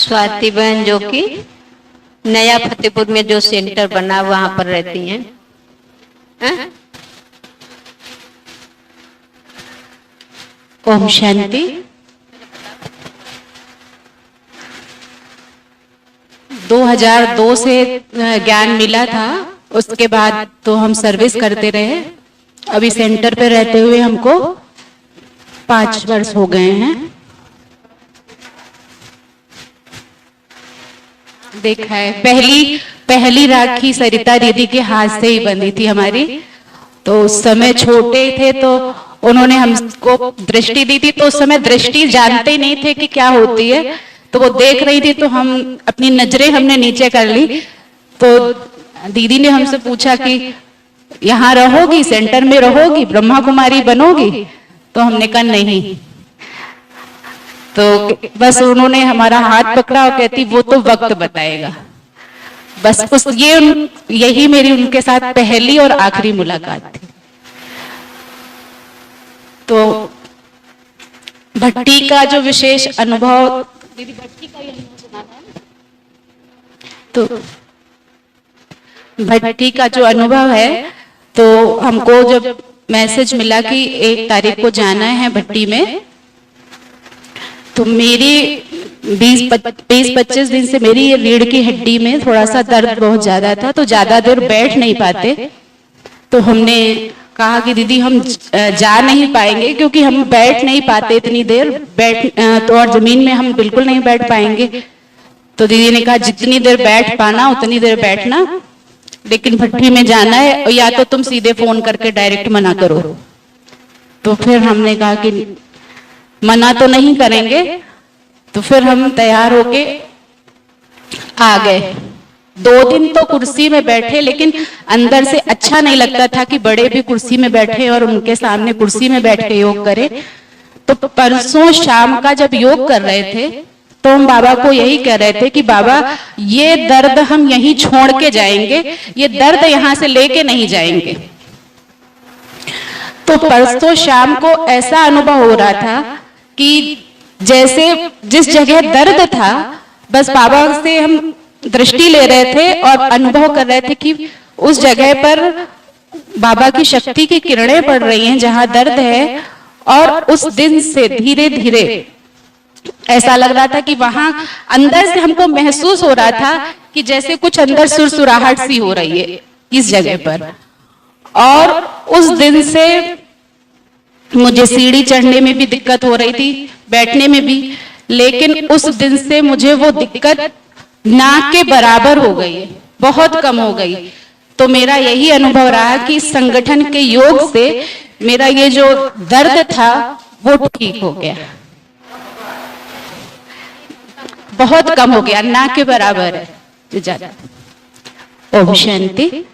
स्वाति बहन जो कि नया फतेहपुर में जो सेंटर बना वहां पर रहती हैं। ओम शांति। 2002 से ज्ञान मिला था, उसके बाद तो हम सर्विस करते रहे। अभी सेंटर पे रहते हुए हमको 5 वर्ष हो गए हैं। देखा है, पहली राखी सरिता दीदी के हाथ से ही बंधी थी हमारी। तो उस समय छोटे थे तो उन्होंने हमको दृष्टि दी थी, तो उस समय दृष्टि जानते ही नहीं थे कि क्या होती है। तो वो देख रही थी तो हम अपनी नजरें हमने नीचे कर ली। तो दीदी ने हमसे पूछा कि यहाँ रहोगी, सेंटर में रहोगी, ब्रह्मा कुमारी बनोगी? तो हमने कहा नहीं। तो बस उन्होंने हमारा हाथ पकड़ा और कहती वो तो वक्त बताएगा। बस यही मेरी उनके साथ पहली और आखिरी मुलाकात थी। तो भट्टी का जो विशेष अनुभव, दीदी भट्टी का ही अनुभव सुनाना है। तो भट्टी का जो अनुभव है, तो हमको जब मैसेज मिला कि 1 तारीख को जाना है भट्टी में, तो मेरी 20-25 दिन से मेरी ये रीढ़ की हड्डी में थोड़ा सा दर्द बहुत ज्यादा था, तो ज्यादा देर बैठ नहीं पाते। तो हमने कहा कि दीदी हम जा नहीं पाएंगे, क्योंकि हम बैठ नहीं पाते इतनी देर, तो और जमीन में हम बिल्कुल नहीं बैठ पाएंगे। तो दीदी ने कहा जितनी देर बैठ पाना उतनी देर बैठना, लेकिन भट्टी में जाना है, या तो तुम सीधे फोन करके डायरेक्ट मना करो। तो फिर हमने कहा कि मना तो नहीं करेंगे। तो फिर हम तैयार होके आ गए। 2 दिन तो कुर्सी में बैठे, लेकिन अंदर से अच्छा नहीं लगता था कि बड़े भी कुर्सी में बैठे और उनके सामने कुर्सी में बैठ के योग करें। तो परसों शाम का जब योग कर रहे थे, तो हम बाबा को यही कह रहे थे कि बाबा ये दर्द हम यहीं छोड़ के जाएंगे, ये दर्द यहाँ से लेके नहीं जाएंगे। तो परसों शाम को ऐसा अनुभव हो रहा था कि जैसे जिस जगह दर्द था, बस बाबा से हम दृष्टि ले रहे थे और अनुभव कर रहे थे कि उस जगह पर बाबा की शक्ति की किरणें पड़ रही हैं जहां दर्द है। और उस दिन से धीरे धीरे ऐसा लग रहा था कि वहां अंदर से हमको महसूस हो रहा था कि जैसे कुछ अंदर सुरसुराहट सी हो रही है इस जगह पर। और उस दिन से मुझे सीढ़ी चढ़ने में भी दिक्कत हो रही थी, बैठने में भी, लेकिन उस दिन से मुझे वो दिक्कत ना के बराबर हो गई, बहुत कम हो गई। तो मेरा यही अनुभव रहा कि संगठन के योग से मेरा ये जो दर्द था वो ठीक हो गया, बहुत कम हो गया, ना के बराबर है। ओम शांति।